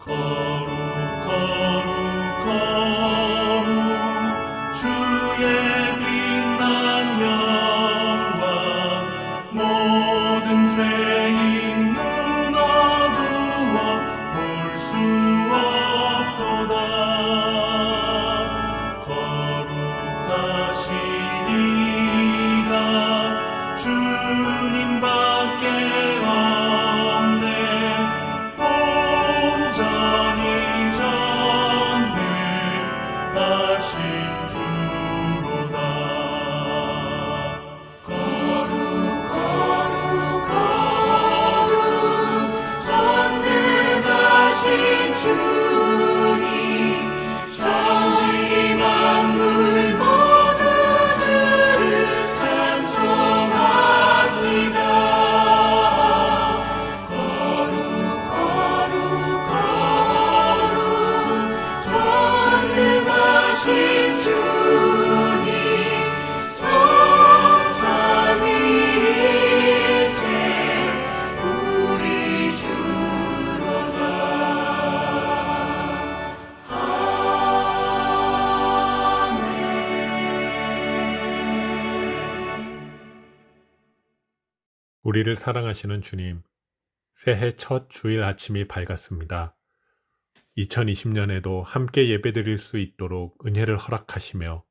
거룩 거룩 주의 빛난 영광 모든 죄인 눈 어두워 볼 수 없도다. 거룩하시니가 주님밖에 없네. 온전히 전능하신 주로다. 거룩 전능하신 주님, 천지 만물 모두 주를 찬송합니다. 거룩 전능하신 주님, 성삼위일체 우리 주로다. 우리를 사랑하시는 주님, 새해 첫 주일 아침이 밝았습니다. 2020년에도 함께 예배드릴 수 있도록 은혜를 허락하시며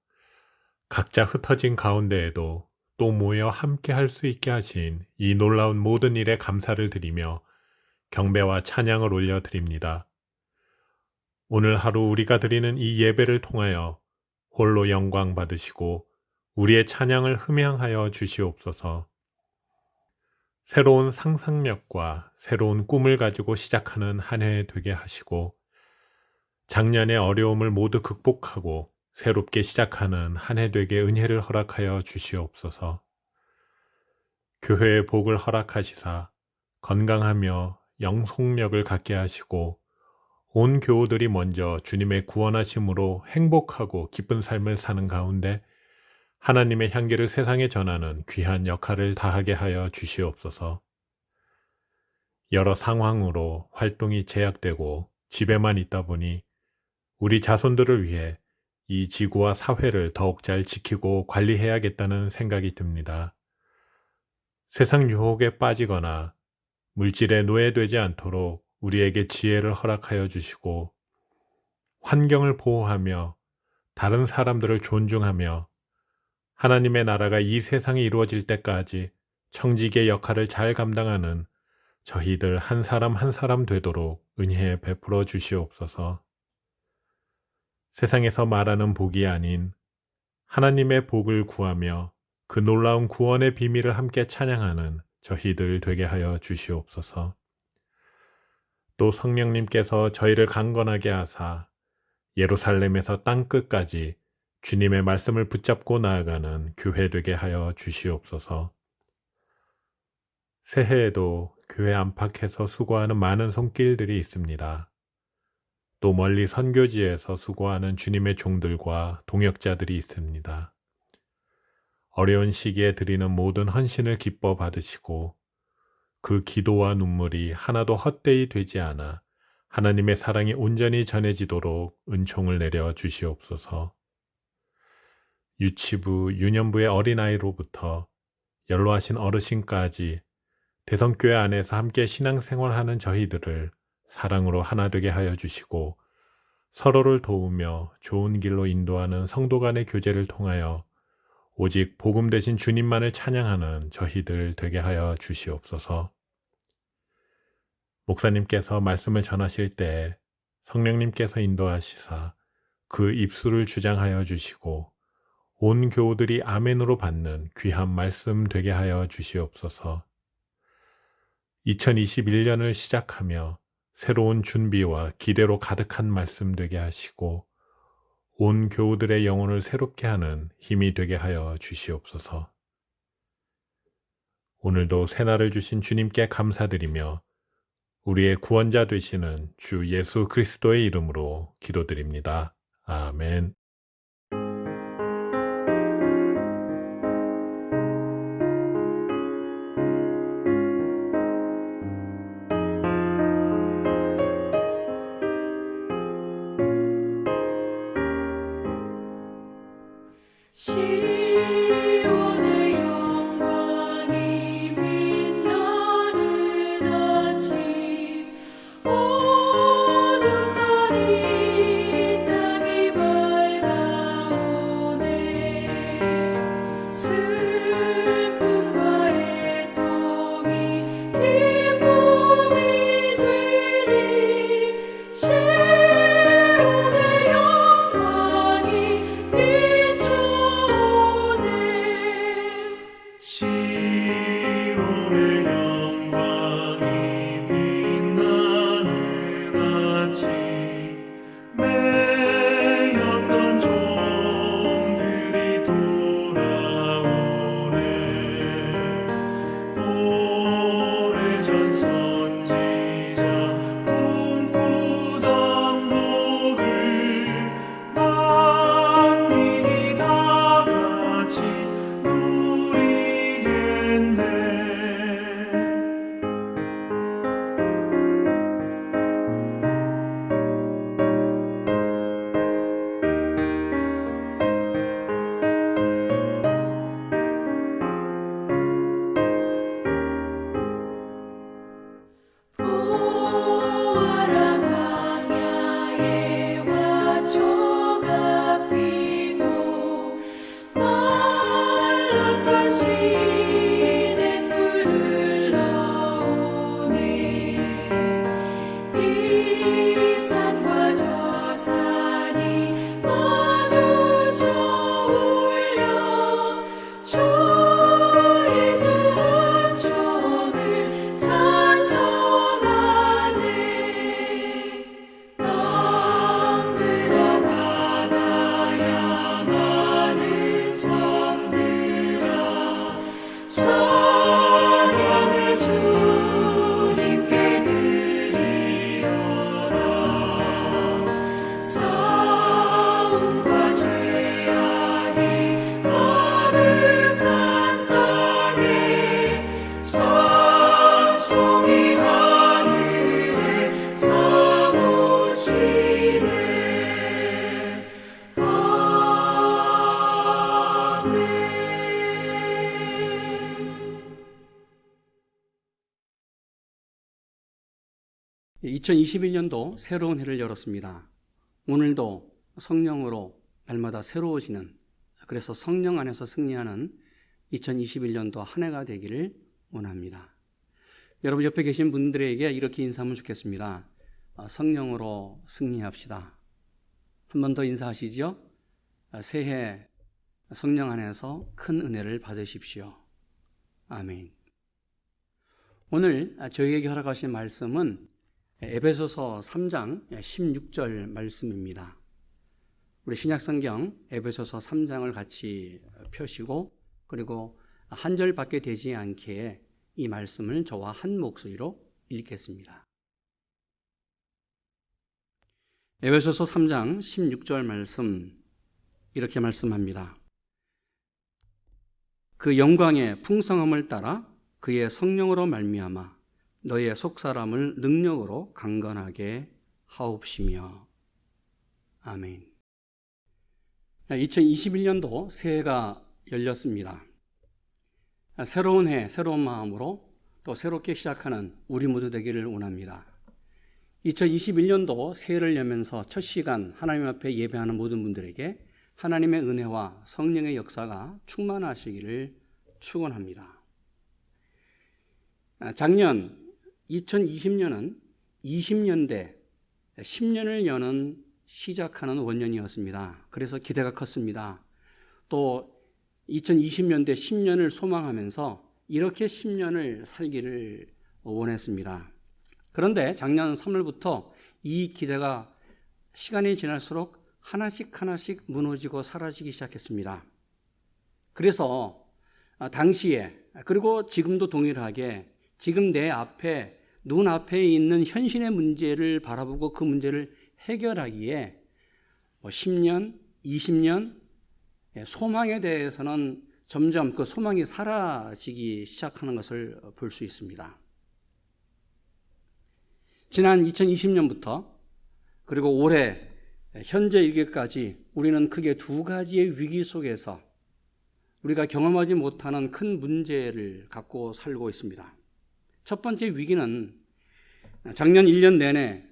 각자 흩어진 가운데에도 또 모여 함께 할 수 있게 하신 이 놀라운 모든 일에 감사를 드리며 경배와 찬양을 올려드립니다. 오늘 하루 우리가 드리는 이 예배를 통하여 홀로 영광 받으시고 우리의 찬양을 흠양하여 주시옵소서. 새로운 상상력과 새로운 꿈을 가지고 시작하는 한 해 되게 하시고 작년의 어려움을 모두 극복하고 새롭게 시작하는 한 해 되게 은혜를 허락하여 주시옵소서. 교회의 복을 허락하시사 건강하며 영속력을 갖게 하시고 온 교우들이 먼저 주님의 구원하심으로 행복하고 기쁜 삶을 사는 가운데 하나님의 향기를 세상에 전하는 귀한 역할을 다하게 하여 주시옵소서. 여러 상황으로 활동이 제약되고 집에만 있다 보니 우리 자손들을 위해 이 지구와 사회를 더욱 잘 지키고 관리해야겠다는 생각이 듭니다. 세상 유혹에 빠지거나 물질에 노예되지 않도록 우리에게 지혜를 허락하여 주시고 환경을 보호하며 다른 사람들을 존중하며 하나님의 나라가 이 세상에 이루어질 때까지 청지기의 역할을 잘 감당하는 저희들 한 사람 한 사람 되도록 은혜 베풀어 주시옵소서. 세상에서 말하는 복이 아닌 하나님의 복을 구하며 그 놀라운 구원의 비밀을 함께 찬양하는 저희들 되게 하여 주시옵소서. 또 성령님께서 저희를 강건하게 하사 예루살렘에서 땅끝까지 주님의 말씀을 붙잡고 나아가는 교회 되게 하여 주시옵소서. 새해에도 교회 안팎에서 수고하는 많은 손길들이 있습니다. 또 멀리 선교지에서 수고하는 주님의 종들과 동역자들이 있습니다. 어려운 시기에 드리는 모든 헌신을 기뻐 받으시고 그 기도와 눈물이 하나도 헛되이 되지 않아 하나님의 사랑이 온전히 전해지도록 은총을 내려 주시옵소서. 유치부, 유년부의 어린아이로부터 연로하신 어르신까지 대성교회 안에서 함께 신앙생활하는 저희들을 사랑으로 하나 되게 하여 주시고 서로를 도우며 좋은 길로 인도하는 성도 간의 교제를 통하여 오직 복음 되신 주님만을 찬양하는 저희들 되게 하여 주시옵소서. 목사님께서 말씀을 전하실 때 성령님께서 인도하시사 그 입술을 주장하여 주시고 온 교우들이 아멘으로 받는 귀한 말씀 되게 하여 주시옵소서. 2021년을 시작하며 새로운 준비와 기대로 가득한 말씀 되게 하시고 온 교우들의 영혼을 새롭게 하는 힘이 되게 하여 주시옵소서. 오늘도 새날을 주신 주님께 감사드리며 우리의 구원자 되시는 주 예수 그리스도의 이름으로 기도드립니다. 아멘. 시온의 영광이 빛나는 아침 어둠 떠니 땅이 밝아오네 슬픔과 애통이 기쁨이 되니 시온의 영광이 비춰오네 시온의 영광이 빛나는 아침 매였던 종들이 돌아오네 오래전 선지자 꿈꾸던 복을 만민이 다 같이 누리겠네. 보아라 광야에 화초가 피고 말랐던 시냇물을 흘러오네 이 산과 저 산이 마주쳐 울려 주 예수 은총을 찬송하네 땅들아 바다야 많은 섬들아 찬양을 주님께 드리어라 싸움과 죄악이 가득한 땅에 찬송이 하늘에 사무치네 아멘 2021년도 새로운 해를 열었습니다. 오늘도 성령으로 날마다 새로워지는, 그래서 성령 안에서 승리하는 2021년도 한 해가 되기를 원합니다. 여러분 옆에 계신 분들에게 이렇게 인사하면 좋겠습니다. 성령으로 승리합시다. 한 번 더 인사하시죠. 새해 성령 안에서 큰 은혜를 받으십시오. 아멘. 오늘 저희에게 허락하신 말씀은 에베소서 3장 16절 말씀입니다. 우리 신약성경 에베소서 3장을 같이 펴시고 그리고 한 절밖에 되지 않게 이 말씀을 저와 한 목소리로 읽겠습니다. 에베소서 3장 16절 말씀 이렇게 말씀합니다. 그 영광의 풍성함을 따라 그의 성령으로 말미암아 너의 속사람을 능력으로 강건하게 하옵시며. 아멘. 2021년도 새해가 열렸습니다. 새로운 해, 새로운 마음으로 또 새롭게 시작하는 우리 모두 되기를 원합니다. 2021년도 새해를 여면서 첫 시간 하나님 앞에 예배하는 모든 분들에게 하나님의 은혜와 성령의 역사가 충만하시기를 축원합니다. 작년 2020년은 20년대 10년을 여는 시작하는 원년이었습니다. 그래서 기대가 컸습니다. 또 2020년대 10년을 소망하면서 이렇게 10년을 살기를 원했습니다. 그런데 작년 3월부터 이 기대가 시간이 지날수록 하나씩 무너지고 사라지기 시작했습니다. 그래서 당시에 그리고 지금도 동일하게 지금 내 앞에 눈앞에 있는 현실의 문제를 바라보고 그 문제를 해결하기에 10년, 20년 소망에 대해서는 점점 그 소망이 사라지기 시작하는 것을 볼 수 있습니다. 지난 2020년부터 그리고 올해 현재 이르기까지 우리는 크게 두 가지의 위기 속에서 우리가 경험하지 못하는 큰 문제를 갖고 살고 있습니다. 첫 번째 위기는 작년 1년 내내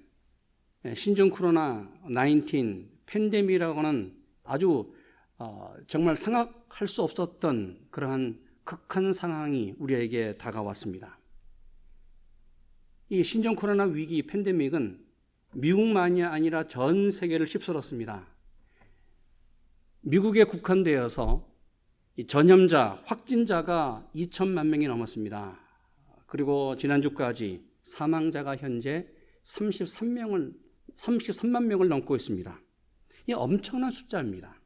신종 코로나 19 팬데믹이라고 하는 아주 정말 생각할 수 없었던 그러한 극한 상황이 우리에게 다가왔습니다. 이 신종 코로나 위기 팬데믹은 미국만이 아니라 전 세계를 휩쓸었습니다. 미국에 국한되어서 전염자, 확진자가 2천만 명이 넘었습니다. 그리고 지난주까지 사망자가 현재 33만 명을 넘고 있습니다. 이 엄청난 숫자입니다.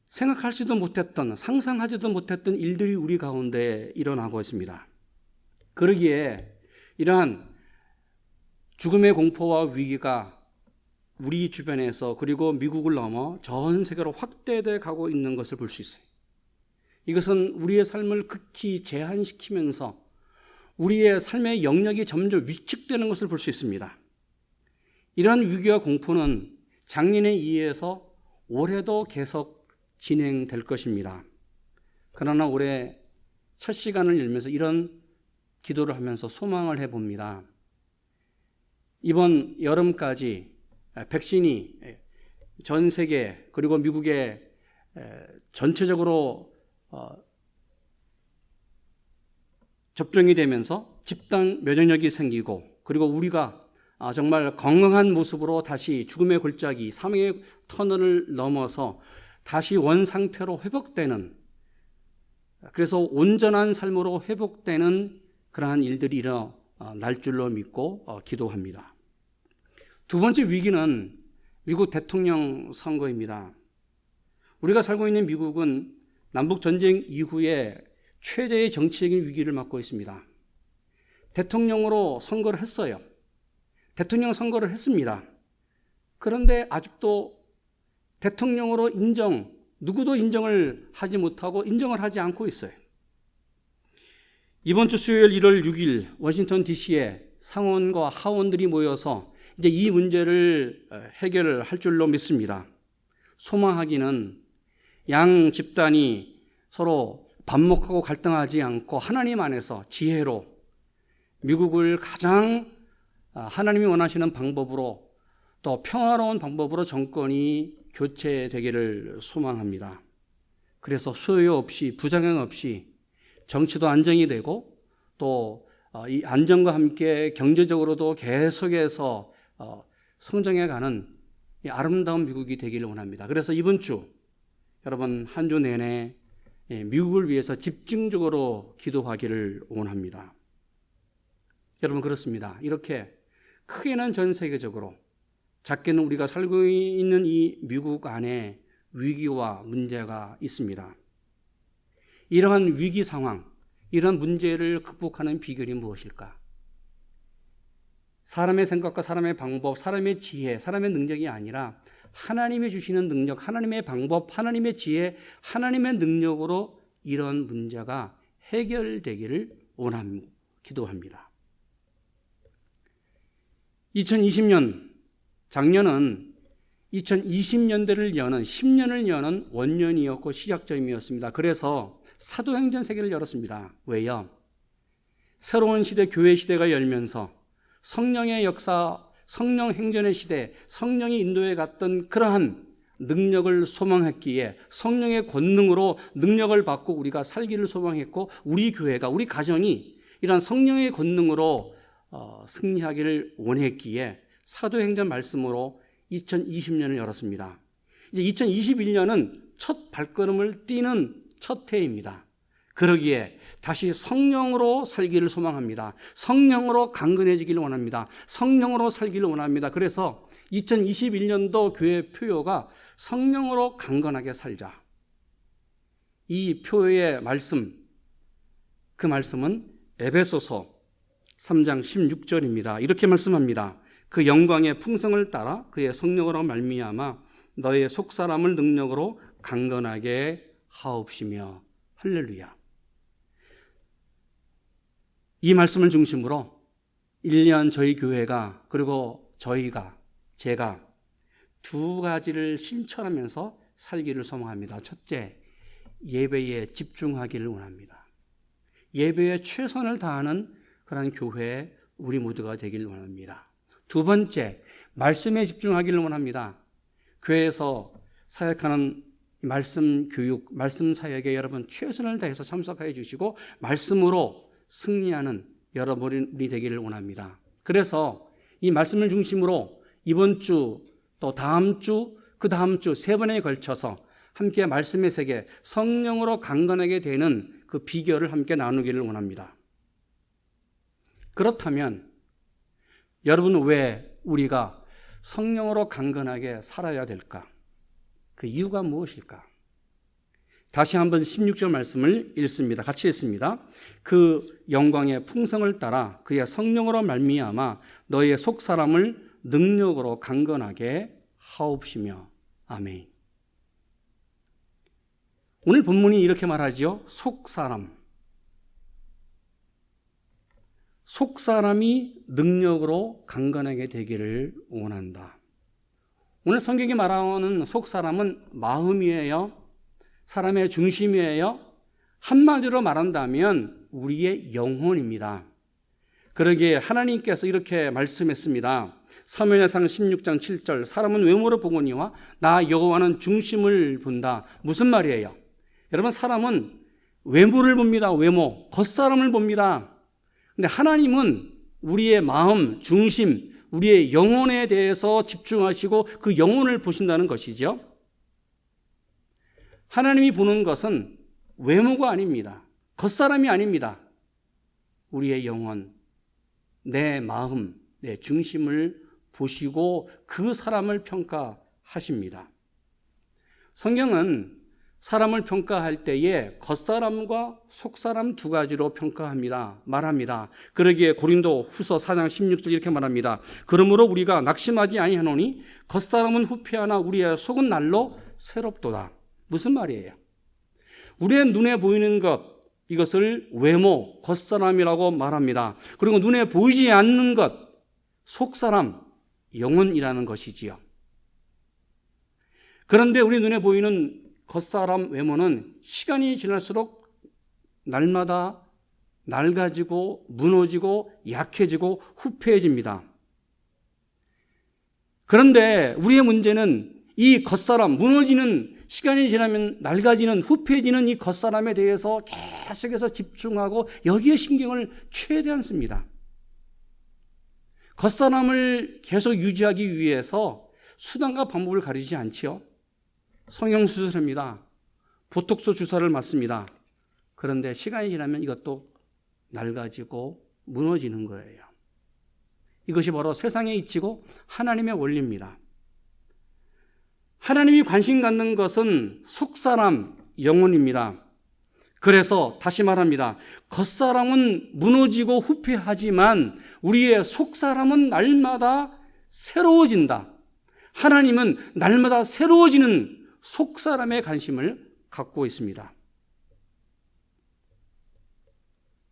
생각하지도 못했던, 상상하지도 못했던 일들이 우리 가운데 일어나고 있습니다. 그러기에 이러한 죽음의 공포와 위기가 우리 주변에서 그리고 미국을 넘어 전 세계로 확대돼 가고 있는 것을 볼 수 있어요. 이것은 우리의 삶을 극히 제한시키면서 우리의 삶의 영역이 점점 위축되는 것을 볼 수 있습니다. 이러한 위기와 공포는 작년에 이어서 올해도 계속 진행될 것입니다. 그러나 올해 첫 시간을 열면서 이런 기도를 하면서 소망을 해봅니다. 이번 여름까지 백신이 전 세계 그리고 미국에 전체적으로 접종이 되면서 집단 면역력이 생기고 그리고 우리가 정말 건강한 모습으로 다시 죽음의 골짜기, 사망의 터널을 넘어서 다시 원상태로 회복되는, 그래서 온전한 삶으로 회복되는 그러한 일들이 일어날 줄로 믿고 기도합니다. 두 번째 위기는 미국 대통령 선거입니다. 우리가 살고 있는 미국은 남북전쟁 이후에 최대의 정치적인 위기를 맞고 있습니다. 대통령으로 선거를 했어요. 대통령 선거를 했습니다. 그런데 아직도 대통령으로 누구도 인정을 하지 못하고 인정을 하지 않고 있어요. 이번 주 수요일 1월 6일 워싱턴 DC에 상원과 하원들이 모여서 이제 이 문제를 해결할 줄로 믿습니다. 소망하기는 양 집단이 서로 반목하고 갈등하지 않고 하나님 안에서 지혜로 미국을 가장 하나님이 원하시는 방법으로 또 평화로운 방법으로 정권이 교체되기를 소망합니다. 그래서 소요 없이 부작용 없이 정치도 안정이 되고 또 이 안정과 함께 경제적으로도 계속해서 성장해가는 이 아름다운 미국이 되기를 원합니다. 그래서 이번 주 여러분 한 주 내내 미국을 위해서 집중적으로 기도하기를 원합니다. 여러분 그렇습니다. 이렇게 크게는 전 세계적으로 작게는 우리가 살고 있는 이 미국 안에 위기와 문제가 있습니다. 이러한 위기 상황, 이런 문제를 극복하는 비결이 무엇일까? 사람의 생각과 사람의 방법, 사람의 지혜, 사람의 능력이 아니라 하나님이 주시는 능력, 하나님의 방법, 하나님의 지혜, 하나님의 능력으로 이런 문제가 해결되기를 기도합니다. 2020년, 작년은 2020년대를 여는 10년을 여는 원년이었고 시작점이었습니다. 그래서 사도행전 세계를 열었습니다. 왜요? 새로운 시대, 교회 시대가 열면서 성령의 역사, 성령 행전의 시대, 성령이 인도해 갔던 그러한 능력을 소망했기에 성령의 권능으로 능력을 받고 우리가 살기를 소망했고 우리 교회가, 우리 가정이 이러한 성령의 권능으로 승리하기를 원했기에 사도행전 말씀으로 2020년을 열었습니다. 이제 2021년은 첫 발걸음을 띄는 첫 해입니다. 그러기에 다시 성령으로 살기를 소망합니다. 성령으로 강건해지기를 원합니다. 성령으로 살기를 원합니다. 그래서 2021년도 교회 표어가 성령으로 강건하게 살자. 이 표어의 말씀, 그 말씀은 에베소서 3장 16절입니다. 이렇게 말씀합니다. 그 영광의 풍성을 따라 그의 성령으로 말미암아 너의 속사람을 능력으로 강건하게 하옵시며. 할렐루야. 이 말씀을 중심으로 1년 저희 교회가 그리고 제가 두 가지를 실천하면서 살기를 소망합니다. 첫째, 예배에 집중하기를 원합니다. 예배에 최선을 다하는 그런 교회 우리 모두가 되길 원합니다. 두 번째, 말씀에 집중하기를 원합니다. 교회에서 사역하는 말씀 교육, 말씀 사역에 여러분 최선을 다해서 참석해 주시고 말씀으로 승리하는 여러분이 되기를 원합니다. 그래서 이 말씀을 중심으로 이번 주, 또 다음 주, 그 다음 주 세 번에 걸쳐서 함께 말씀의 세계, 성령으로 강건하게 되는 그 비결을 함께 나누기를 원합니다. 그렇다면 여러분, 왜 우리가 성령으로 강건하게 살아야 될까? 그 이유가 무엇일까? 다시 한번 16절 말씀을 읽습니다. 같이 읽습니다. 그 영광의 풍성을 따라 그의 성령으로 말미암아 너희의 속사람을 능력으로 강건하게 하옵시며. 아멘. 오늘 본문이 이렇게 말하지요. 속사람이 능력으로 강건하게 되기를 원한다. 오늘 성경이 말하는 속사람은 마음이에요. 사람의 중심이에요. 한마디로 말한다면 우리의 영혼입니다. 그러기에 하나님께서 이렇게 말씀했습니다. 사무엘상 16장 7절, 사람은 외모로 보거니와 나 여호와는 중심을 본다. 무슨 말이에요? 여러분, 사람은 외모를 봅니다. 외모, 겉사람을 봅니다. 근데 하나님은 우리의 마음, 중심, 우리의 영혼에 대해서 집중하시고 그 영혼을 보신다는 것이죠. 하나님이 보는 것은 외모가 아닙니다. 겉사람이 아닙니다. 우리의 영혼, 내 마음, 내 중심을 보시고 그 사람을 평가하십니다. 성경은 사람을 평가할 때에 겉사람과 속사람 두 가지로 말합니다. 그러기에 고린도 후서 4장 16절 이렇게 말합니다. 그러므로 우리가 낙심하지 아니하노니 겉사람은 후패하나 우리의 속은 날로 새롭도다. 무슨 말이에요? 우리의 눈에 보이는 것, 이것을 외모, 겉사람이라고 말합니다. 그리고 눈에 보이지 않는 것, 속사람, 영혼이라는 것이지요. 그런데 우리 눈에 보이는 겉사람 외모는 시간이 지날수록 날마다 낡아지고 무너지고 약해지고 후패해집니다. 그런데 우리의 문제는 이 겉사람, 무너지는, 시간이 지나면 낡아지는, 후패해지는 이 겉사람에 대해서 계속해서 집중하고 여기에 신경을 최대한 씁니다. 겉사람을 계속 유지하기 위해서 수단과 방법을 가리지 않지요. 성형수술합니다. 보톡스 주사를 맞습니다. 그런데 시간이 지나면 이것도 낡아지고 무너지는 거예요. 이것이 바로 세상에 이치고 하나님의 원리입니다. 하나님이 관심 갖는 것은 속사람, 영혼입니다. 그래서 다시 말합니다. 겉사람은 무너지고 후패하지만 우리의 속사람은 날마다 새로워진다. 하나님은 날마다 새로워지는 속사람의 관심을 갖고 있습니다.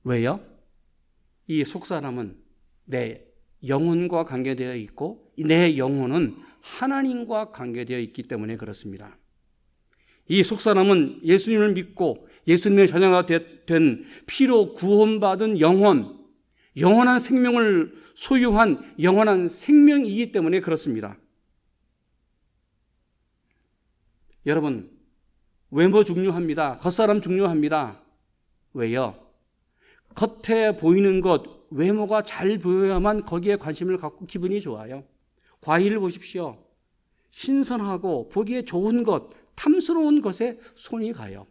왜요? 이 속사람은 내 영혼과 관계되어 있고 내 영혼은 하나님과 관계되어 있기 때문에 그렇습니다. 이 속사람은 예수님을 믿고 예수님의 자녀가 된 피로 구원받은 영원한 생명을 소유한 영원한 생명이기 때문에 그렇습니다. 여러분, 외모 중요합니다. 겉사람 중요합니다. 왜요? 겉에 보이는 것, 외모가 잘 보여야만 거기에 관심을 갖고 기분이 좋아요. 과일을 보십시오. 신선하고 보기에 좋은 것, 탐스러운 것에 손이 가요.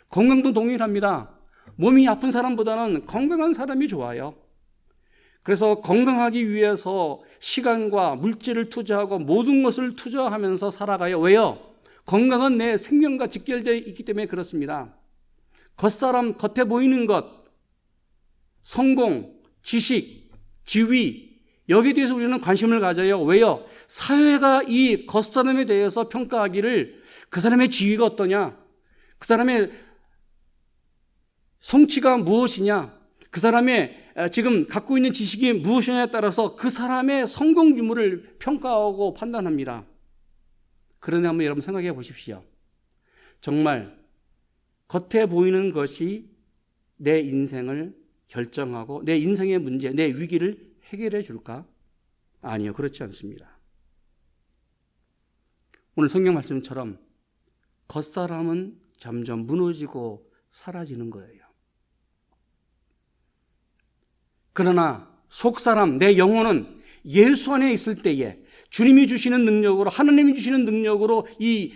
건강도 동일합니다. 몸이 아픈 사람보다는 건강한 사람이 좋아요. 그래서 건강하기 위해서 시간과 물질을 투자하고 모든 것을 투자하면서 살아가요. 왜요? 건강은 내 생명과 직결되어 있기 때문에 그렇습니다. 겉사람, 겉에 보이는 것, 성공, 지식, 지위, 여기에 대해서 우리는 관심을 가져요. 왜요? 사회가 이 겉사람에 대해서 평가하기를 그 사람의 지위가 어떠냐? 그 사람의 성취가 무엇이냐? 그 사람의 지금 갖고 있는 지식이 무엇이냐에 따라서 그 사람의 성공 유무를 평가하고 판단합니다. 그런데 한번 여러분 생각해 보십시오. 정말 겉에 보이는 것이 내 인생을 결정하고 내 인생의 문제, 내 위기를 해결해 줄까? 아니요, 그렇지 않습니다. 오늘 성경 말씀처럼 겉사람은 점점 무너지고 사라지는 거예요. 그러나 속사람, 내 영혼은 예수 안에 있을 때에 주님이 주시는 능력으로, 하나님이 주시는 능력으로 이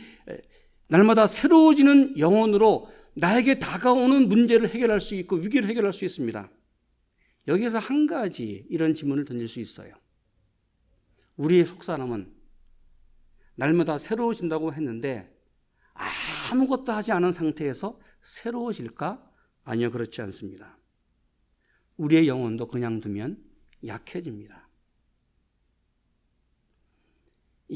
날마다 새로워지는 영혼으로 나에게 다가오는 문제를 해결할 수 있고 위기를 해결할 수 있습니다. 여기에서 한 가지 이런 질문을 던질 수 있어요. 우리의 속사람은 날마다 새로워진다고 했는데 아무것도 하지 않은 상태에서 새로워질까? 아니요, 그렇지 않습니다. 우리의 영혼도 그냥 두면 약해집니다.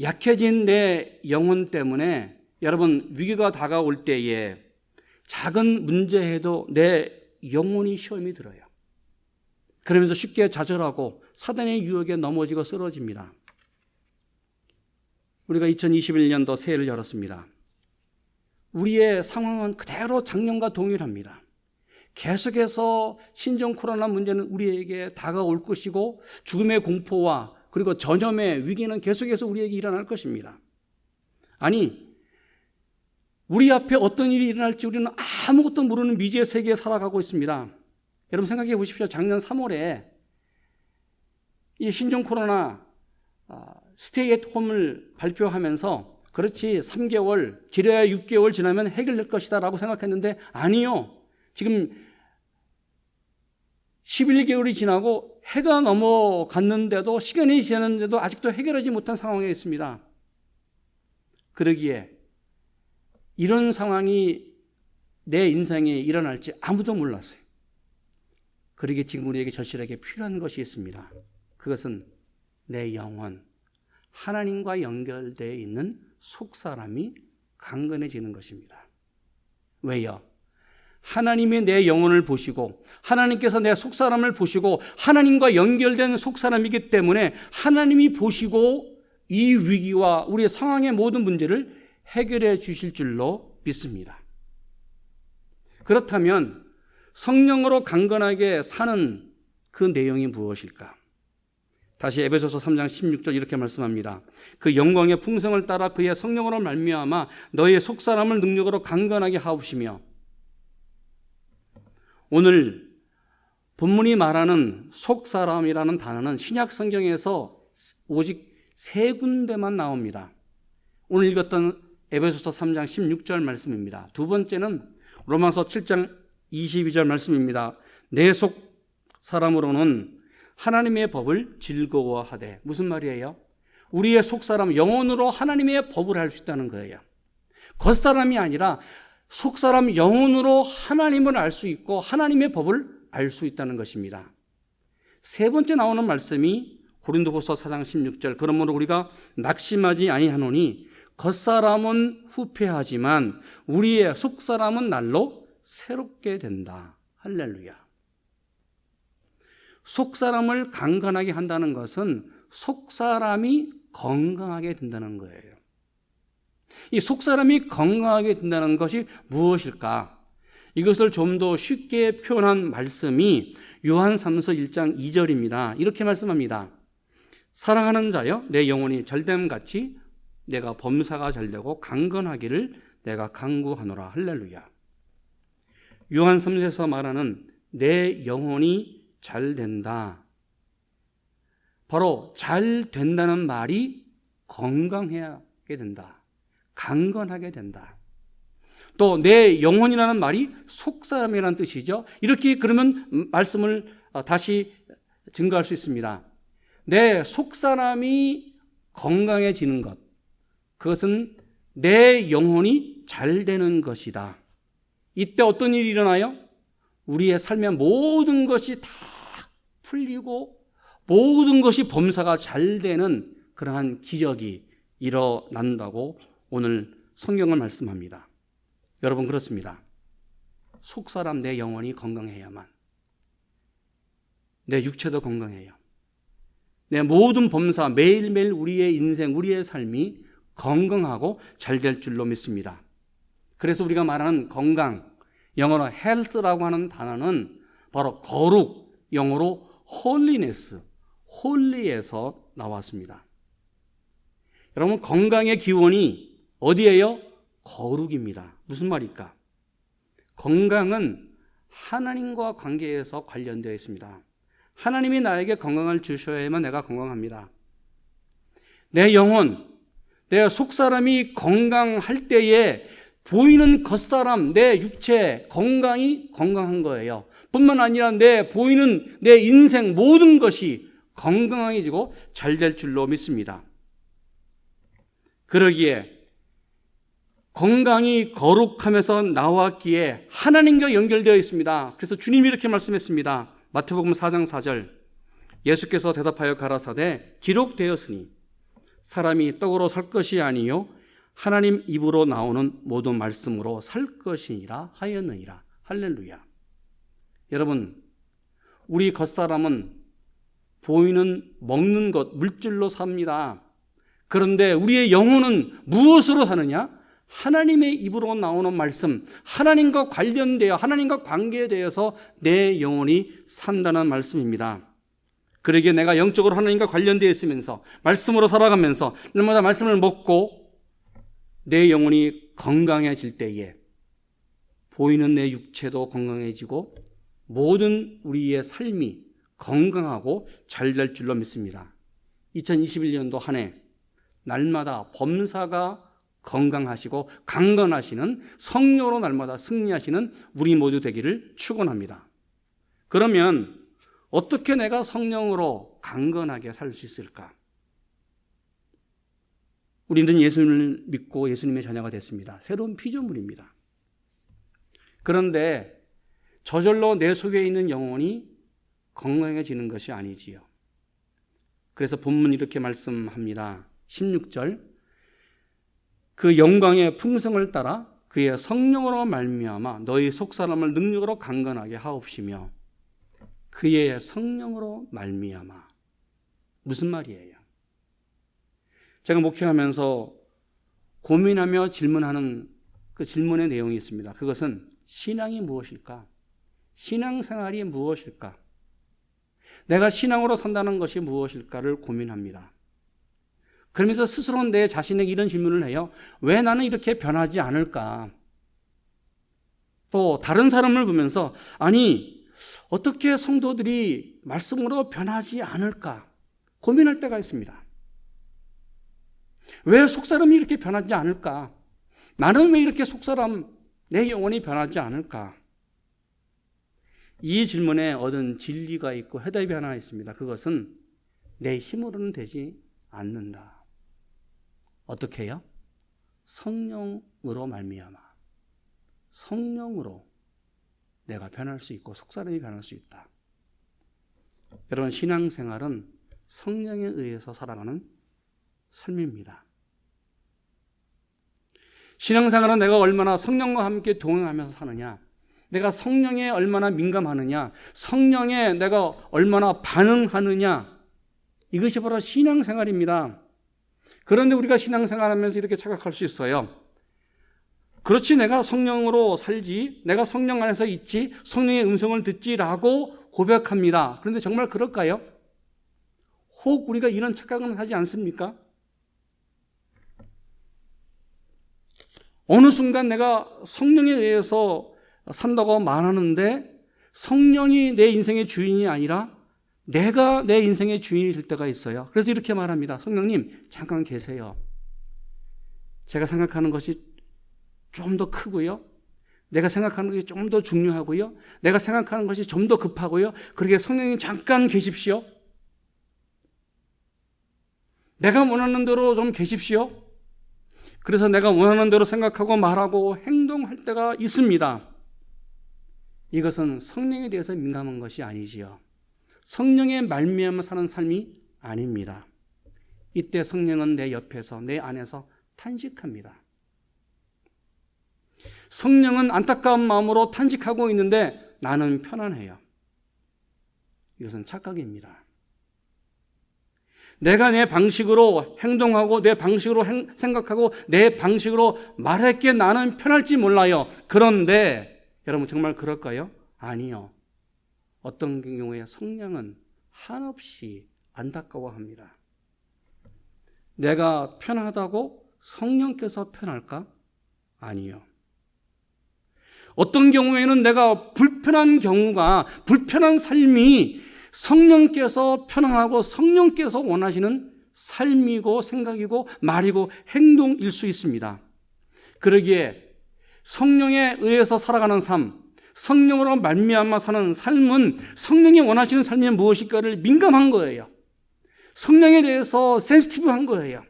약해진 내 영혼 때문에 여러분 위기가 다가올 때에 작은 문제에도 내 영혼이 시험이 들어요. 그러면서 쉽게 좌절하고 사단의 유혹에 넘어지고 쓰러집니다. 우리가 2021년도 새해를 열었습니다. 우리의 상황은 그대로 작년과 동일합니다. 계속해서 신종 코로나 문제는 우리에게 다가올 것이고 죽음의 공포와 그리고 전염의 위기는 계속해서 우리에게 일어날 것입니다. 아니, 우리 앞에 어떤 일이 일어날지 우리는 아무것도 모르는 미지의 세계에 살아가고 있습니다. 여러분 생각해 보십시오. 작년 3월에 이 신종 코로나 스테이 앳 홈을 발표하면서 그렇지 3개월, 길어야 6개월 지나면 해결될 것이다 라고 생각했는데 아니요. 지금 11개월이 지나고 해가 넘어갔는데도 시간이 지났는데도 아직도 해결하지 못한 상황에 있습니다. 그러기에 이런 상황이 내 인생에 일어날지 아무도 몰랐어요. 그러기에 지금 우리에게 절실하게 필요한 것이 있습니다. 그것은 내 영혼, 하나님과 연결되어 있는 속사람이 강건해지는 것입니다. 왜요? 하나님이 내 영혼을 보시고 하나님께서 내 속사람을 보시고 하나님과 연결된 속사람이기 때문에 하나님이 보시고 이 위기와 우리의 상황의 모든 문제를 해결해 주실 줄로 믿습니다. 그렇다면 성령으로 강건하게 사는 그 내용이 무엇일까? 다시 에베소서 3장 16절 이렇게 말씀합니다. 그 영광의 풍성을 따라 그의 성령으로 말미암아 너희의 속사람을 능력으로 강건하게 하옵시며. 오늘 본문이 말하는 속사람이라는 단어는 신약 성경에서 오직 3군데만 나옵니다. 오늘 읽었던 에베소서 3장 16절 말씀입니다. 두 번째는 로마서 7장 22절 말씀입니다. 내 속사람으로는 하나님의 법을 즐거워하되. 무슨 말이에요? 우리의 속사람, 영혼으로 하나님의 법을 할 수 있다는 거예요. 겉사람이 아니라 속사람 영혼으로 하나님을 알 수 있고 하나님의 법을 알 수 있다는 것입니다. 세 번째 나오는 말씀이 고린도후서 4장 16절. 그러므로 우리가 낙심하지 아니하노니 겉사람은 후패하지만 우리의 속사람은 날로 새롭게 된다. 할렐루야. 속사람을 강건하게 한다는 것은 속사람이 건강하게 된다는 거예요. 이 속사람이 건강하게 된다는 것이 무엇일까? 이것을 좀 더 쉽게 표현한 말씀이 요한 3서 1장 2절입니다. 이렇게 말씀합니다. 사랑하는 자여, 내 영혼이 잘됨같이 내가 범사가 잘되고 강건하기를 내가 간구하노라. 할렐루야. 요한 3서에서 말하는 내 영혼이 잘 된다. 바로 잘 된다는 말이 건강하게 된다. 강건하게 된다. 또 내 영혼이라는 말이 속사람이라는 뜻이죠. 이렇게 그러면 말씀을 다시 증거할 수 있습니다. 내 속사람이 건강해지는 것, 그것은 내 영혼이 잘 되는 것이다. 이때 어떤 일이 일어나요? 우리의 삶의 모든 것이 다 풀리고 모든 것이 범사가 잘 되는 그러한 기적이 일어난다고 오늘 성경을 말씀합니다. 여러분 그렇습니다. 속사람 내 영혼이 건강해야만 내 육체도 건강해요. 내 모든 범사, 매일매일 우리의 인생, 우리의 삶이 건강하고 잘 될 줄로 믿습니다. 그래서 우리가 말하는 건강, 영어로 health라고 하는 단어는 바로 거룩, 영어로 holiness, 홀리에서 나왔습니다. 여러분, 건강의 기원이 어디예요? 거룩입니다. 무슨 말일까? 건강은 하나님과 관계에서 관련되어 있습니다. 하나님이 나에게 건강을 주셔야만 내가 건강합니다. 내 영혼, 내 속사람이 건강할 때에 보이는 겉사람, 내 육체 건강이 건강한 거예요. 뿐만 아니라 보이는 내 인생 모든 것이 건강해지고 잘 될 줄로 믿습니다. 그러기에 건강이 거룩함에서 나왔기에 하나님과 연결되어 있습니다. 그래서 주님이 이렇게 말씀했습니다. 마태복음 4장 4절, 예수께서 대답하여 가라사대 기록되었으니 사람이 떡으로 살 것이 아니요 하나님 입으로 나오는 모든 말씀으로 살 것이니라 하였느니라. 할렐루야. 여러분, 우리 겉사람은 보이는 먹는 것, 물질로 삽니다. 그런데 우리의 영혼은 무엇으로 사느냐? 하나님의 입으로 나오는 말씀, 하나님과 관련되어 하나님과 관계되어서 내 영혼이 산다는 말씀입니다. 그러기에 내가 영적으로 하나님과 관련되어 있으면서 말씀으로 살아가면서 날마다 말씀을 먹고 내 영혼이 건강해질 때에 보이는 내 육체도 건강해지고 모든 우리의 삶이 건강하고 잘 될 줄로 믿습니다. 2021년도 한 해 날마다 범사가 건강하시고 강건하시는 성령으로 날마다 승리하시는 우리 모두 되기를 축원합니다. 그러면 어떻게 내가 성령으로 강건하게 살 수 있을까? 우리는 예수님을 믿고 예수님의 자녀가 됐습니다. 새로운 피조물입니다. 그런데 저절로 내 속에 있는 영혼이 건강해지는 것이 아니지요. 그래서 본문 이렇게 말씀합니다. 16절, 그 영광의 풍성을 따라 그의 성령으로 말미암아 너희 속사람을 능력으로 강건하게 하옵시며, 그의 성령으로 말미암아. 무슨 말이에요? 제가 목회하면서 고민하며 질문하는 그 질문의 내용이 있습니다. 그것은 신앙이 무엇일까? 신앙생활이 무엇일까? 내가 신앙으로 산다는 것이 무엇일까를 고민합니다. 그러면서 스스로 내 자신에게 이런 질문을 해요. 왜 나는 이렇게 변하지 않을까? 또 다른 사람을 보면서 아니 어떻게 성도들이 말씀으로 변하지 않을까? 고민할 때가 있습니다. 왜 속사람이 이렇게 변하지 않을까? 나는 왜 이렇게 속사람, 내 영혼이 변하지 않을까? 이 질문에 얻은 진리가 있고 해답이 하나 있습니다. 그것은 내 힘으로는 되지 않는다. 어떻게 해요? 성령으로 말미암아. 성령으로 내가 변할 수 있고 속사람이 변할 수 있다. 여러분, 신앙생활은 성령에 의해서 살아가는 삶입니다. 신앙생활은 내가 얼마나 성령과 함께 동행하면서 사느냐, 내가 성령에 얼마나 민감하느냐, 성령에 내가 얼마나 반응하느냐, 이것이 바로 신앙생활입니다. 그런데 우리가 신앙생활하면서 이렇게 착각할 수 있어요. 그렇지, 내가 성령으로 살지, 내가 성령 안에서 있지, 성령의 음성을 듣지라고 고백합니다. 그런데 정말 그럴까요? 혹 우리가 이런 착각은 하지 않습니까? 어느 순간 내가 성령에 의해서 산다고 말하는데 성령이 내 인생의 주인이 아니라 내가 내 인생의 주인이 될 때가 있어요. 그래서 이렇게 말합니다. 성령님, 잠깐 계세요. 제가 생각하는 것이 좀 더 크고요. 내가 생각하는 것이 좀 더 중요하고요. 내가 생각하는 것이 좀 더 급하고요. 그러게 성령님 잠깐 계십시오. 내가 원하는 대로 좀 계십시오. 그래서 내가 원하는 대로 생각하고 말하고 행동할 때가 있습니다. 이것은 성령에 대해서 민감한 것이 아니지요. 성령의 말미암아 사는 삶이 아닙니다. 이때 성령은 내 옆에서, 내 안에서 탄식합니다. 성령은 안타까운 마음으로 탄식하고 있는데 나는 편안해요. 이것은 착각입니다. 내가 내 방식으로 행동하고 내 방식으로 생각하고 내 방식으로 말할게 나는 편할지 몰라요. 그런데 여러분 정말 그럴까요? 아니요. 어떤 경우에 성령은 한없이 안타까워합니다. 내가 편하다고 성령께서 편할까? 아니요. 어떤 경우에는 내가 불편한 경우가, 불편한 삶이 성령께서 편안하고 성령께서 원하시는 삶이고 생각이고 말이고 행동일 수 있습니다. 그러기에 성령에 의해서 살아가는 삶, 성령으로 말미암아 사는 삶은 성령이 원하시는 삶이 무엇일까를 민감한 거예요. 성령에 대해서 센시티브한 거예요.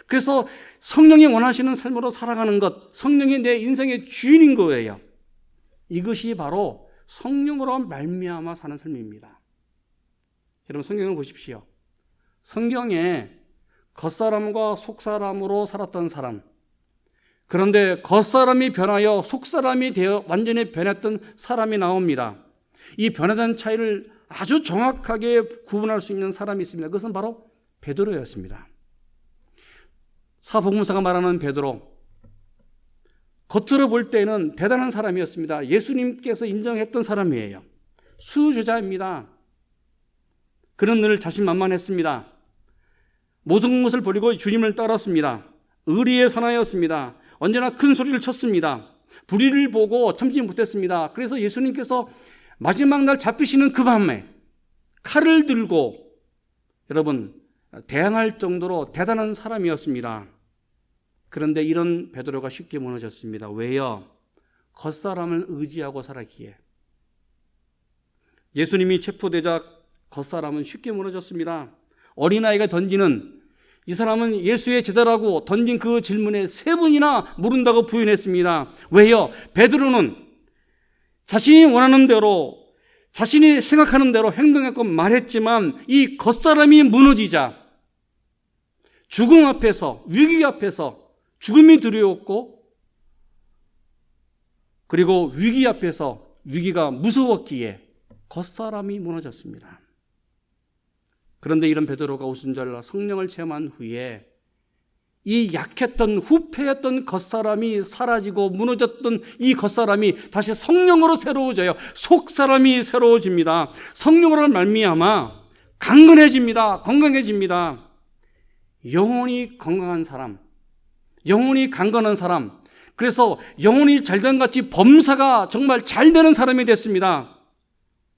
그래서 성령이 원하시는 삶으로 살아가는 것, 성령이 내 인생의 주인인 거예요. 이것이 바로 성령으로 말미암아 사는 삶입니다. 여러분 성경을 보십시오. 성경에 겉사람과 속사람으로 살았던 사람, 그런데 겉사람이 변하여 속사람이 되어 완전히 변했던 사람이 나옵니다. 이 변화된 차이를 아주 정확하게 구분할 수 있는 사람이 있습니다. 그것은 바로 베드로였습니다. 사복음서가 말하는 베드로, 겉으로 볼 때는 대단한 사람이었습니다. 예수님께서 인정했던 사람이에요. 수제자입니다. 그는 늘 자신만만했습니다. 모든 것을 버리고 주님을 따랐습니다. 의리의 사나이였습니다. 언제나 큰 소리를 쳤습니다. 불의를 보고 참지 못했습니다. 그래서 예수님께서 마지막 날 잡히시는 그 밤에 칼을 들고 여러분 대항할 정도로 대단한 사람이었습니다. 그런데 이런 베드로가 쉽게 무너졌습니다. 왜요? 겉사람을 의지하고 살았기에. 예수님이 체포되자 겉사람은 쉽게 무너졌습니다. 어린아이가 던지는, 이 사람은 예수의 제자라고 던진 그 질문에 3번이나 모른다고 부인했습니다. 왜요? 베드로는 자신이 원하는 대로, 자신이 생각하는 대로 행동했고 말했지만 이 겉사람이 무너지자 죽음 앞에서, 위기 앞에서 죽음이 두려웠고, 그리고 위기 앞에서 위기가 무서웠기에 겉사람이 무너졌습니다. 그런데 이런 베드로가 오순절날 성령을 체험한 후에 이 약했던 후패했던 겉사람이 사라지고 무너졌던 이 겉사람이 다시 성령으로 새로워져요. 속사람이 새로워집니다. 성령으로 말미암아 강건해집니다. 건강해집니다. 영혼이 건강한 사람, 영혼이 강건한 사람, 그래서 영혼이 잘된 같이 범사가 정말 잘 되는 사람이 됐습니다.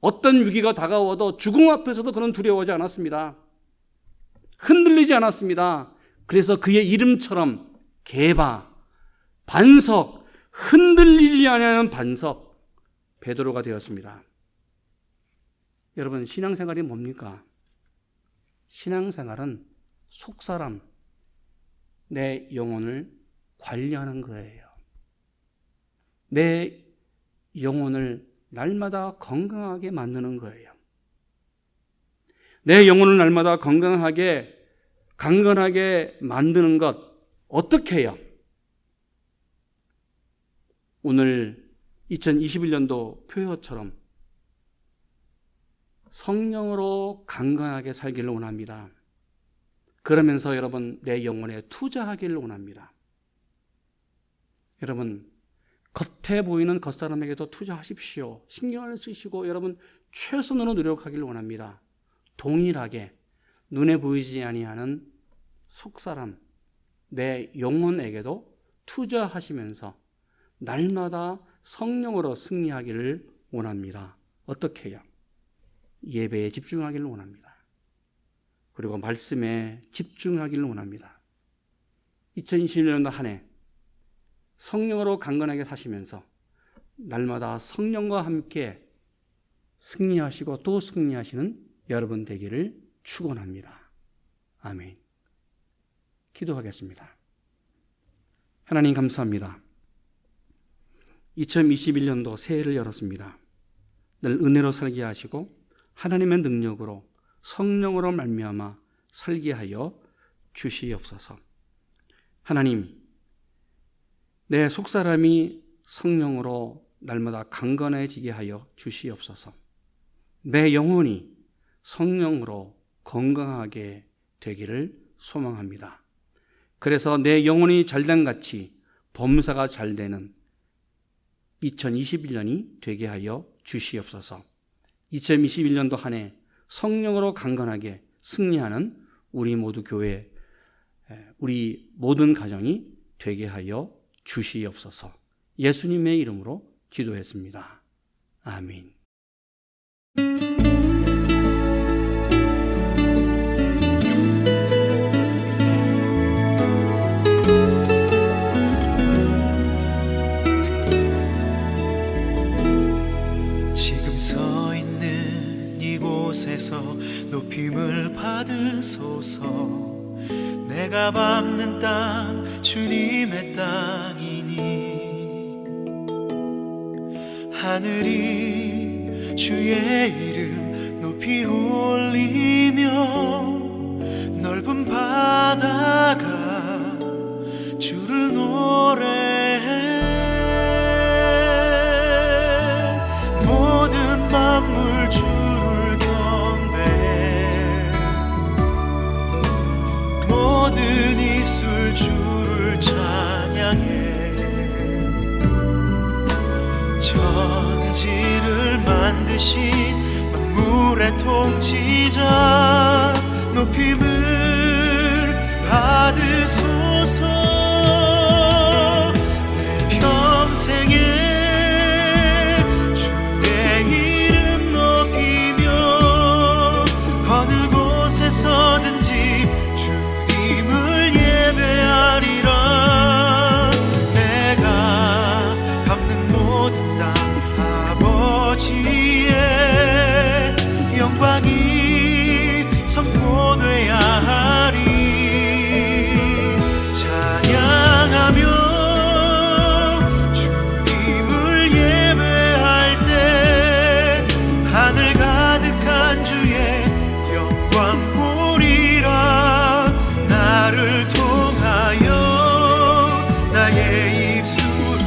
어떤 위기가 다가와도 죽음 앞에서도 그는 두려워하지 않았습니다. 흔들리지 않았습니다. 그래서 그의 이름처럼 게바, 반석, 흔들리지 않는 반석, 베드로가 되었습니다. 여러분 신앙생활이 뭡니까? 신앙생활은 속사람, 내 영혼을 관리하는 거예요. 내 영혼을 날마다 건강하게 만드는 거예요. 내 영혼을 날마다 건강하게, 강건하게 만드는 것 어떻게 해요? 오늘 2021년도 표어처럼 성령으로 강건하게 살기를 원합니다. 그러면서 여러분 내 영혼에 투자하기를 원합니다. 여러분 겉에 보이는 겉사람에게도 투자하십시오. 신경을 쓰시고 여러분 최선으로 노력하기를 원합니다. 동일하게 눈에 보이지 아니하는 속사람, 내 영혼에게도 투자하시면서 날마다 성령으로 승리하기를 원합니다. 어떻게 해요? 예배에 집중하기를 원합니다. 그리고 말씀에 집중하기를 원합니다. 2021년도 한 해 성령으로 강건하게 사시면서 날마다 성령과 함께 승리하시고 또 승리하시는 여러분 되기를 축원합니다. 아멘. 기도하겠습니다. 하나님 감사합니다. 2021년도 새해를 열었습니다. 늘 은혜로 살게 하시고 하나님의 능력으로 성령으로 말미암아 살게 하여 주시옵소서. 하나님, 내 속사람이 성령으로 날마다 강건해지게 하여 주시옵소서. 내 영혼이 성령으로 건강하게 되기를 소망합니다. 그래서 내 영혼이 잘된 같이 범사가 잘 되는 2021년이 되게 하여 주시옵소서. 2021년도 한 해 성령으로 강건하게 승리하는 우리 모두 교회, 우리 모든 가정이 되게 하여 주시옵소서. 예수님의 이름으로 기도했습니다. 아멘. 지금 서 있는 이곳에서 높임을 받으소서. 내가 밟는 땅 주님의 땅이니 하늘이 주의 이름 높이 올리며 넓은 바다가 주를 노래해. 모든 만물 주를 경배해. 모든 입술 주를 찬양해. 천지를 만드신 만물의 통치자 높임을 받으소서. 내 평생에 주의 이름 높이며 어느 곳에서든지 주님을 예배하리라. 내가 밟는 모든 땅 아버지의 영광이 선포돼야 하리. 찬양하며 주님을 예배할 때 하늘 가득한 주의 영광 보리라. 나를 통하여 나의 입술을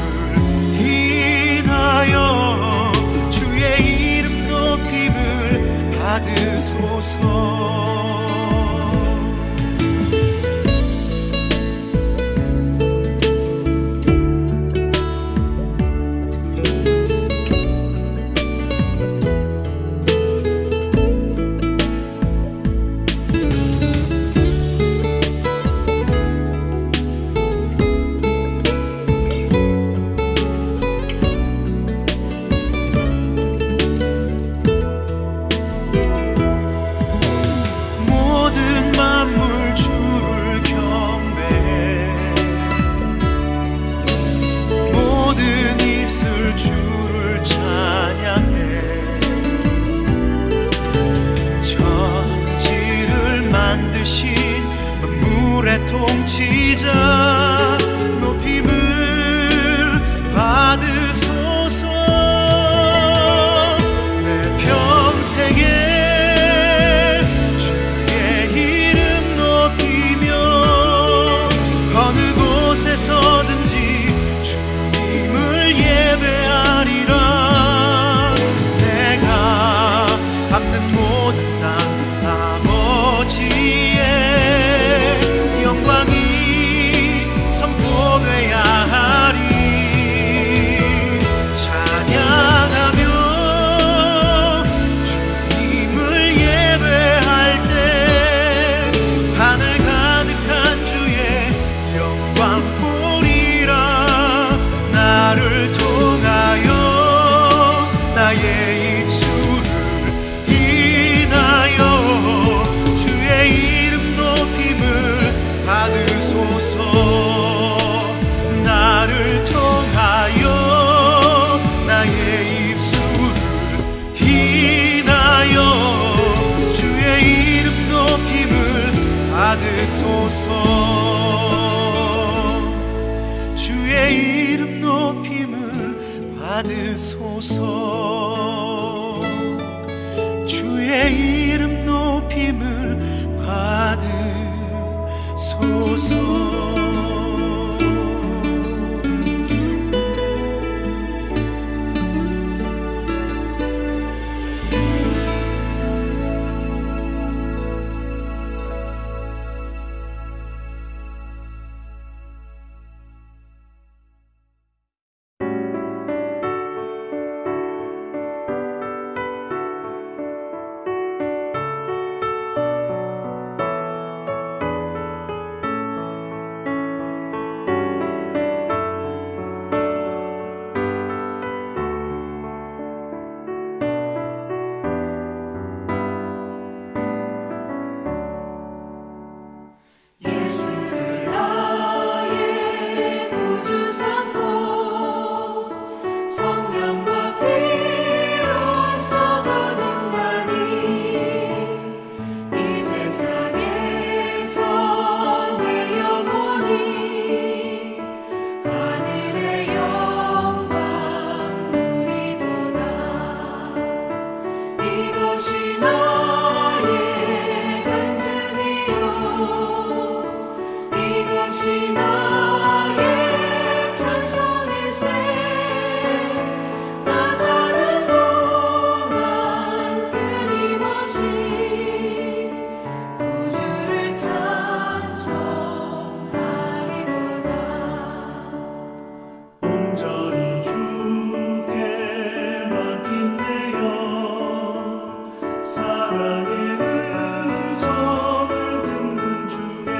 인하여 주의 이름 높임을 받으소서. 모든 만물 주를 경배해. 모든 입술 주를 찬양해. 천지를 만드신 만물의 통치자 높임을 받으소서. 내 평생에 곳에서든지 주님을 예배하리라. 내가 밟는 모든 땅 아버지의 영광이 선포돼야 하리. 찬양하며 주님을 예배할 때 하늘 가득한 주의 영광 보리라. 나를 통하여 나의 입술을 인하여 주의 이름 높임을 받으소서. 나를 통하여 나의 입술을 인하여 주의 이름 높임을 받으소서. 주의 이름 높임을 받으소서. 주의 이름 높임을 받으소서. 이것이 나의 찬송일세 나 사는 동안 끊임없이 구주를 찬송하리로다. 온전히 주께 맡긴 내 영 사랑의 음성을 듣는 중에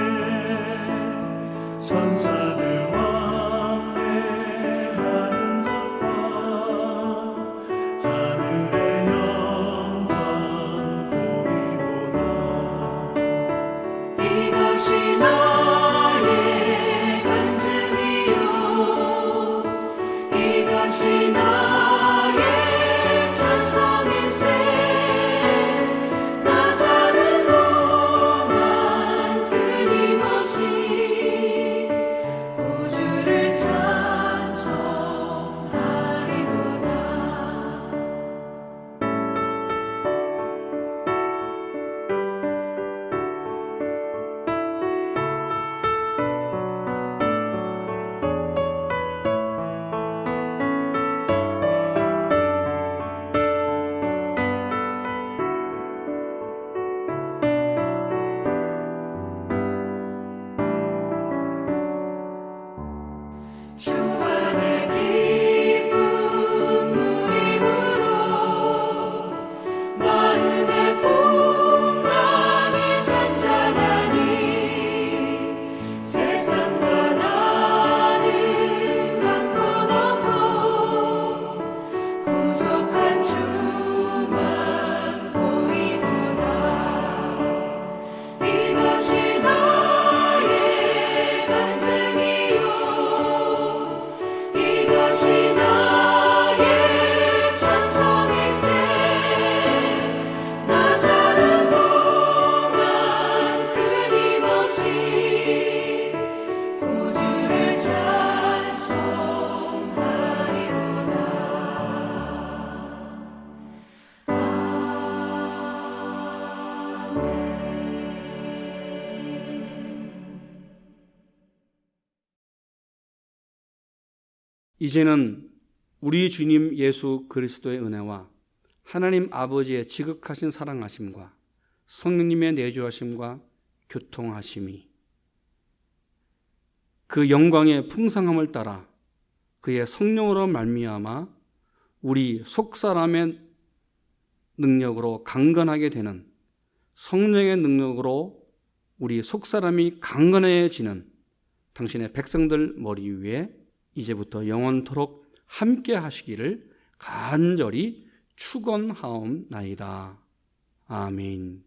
천사들 왕래하는 것과 하늘의 영광 보리로다. 이것이 나의 간증이요 이것이 나의 찬송일세 나 사는 동안 끊임없이 구주를 찬송하리로다. 주 안에 기쁨 누림으로 마음의 풍랑이 잔잔하니 세상과 나는 간 곳 없고 구속한 주만 보이도다. 이것이 나의 간증이요 이것이 나의 찬송일세 나 사는 동안 끊임없이 구주를 찬송하리로다. 이제는 우리 주님 예수 그리스도의 은혜와 하나님 아버지의 지극하신 사랑하심과 성령님의 내주하심과 교통하심이 그 영광의 풍성함을 따라 그의 성령으로 말미암아 우리 속사람의 능력으로 강건하게 되는 성령의 능력으로 우리 속사람이 강건해지는 당신의 백성들 머리 위에 이제부터 영원토록 함께 하시기를 간절히 축원하옵나이다. 아멘.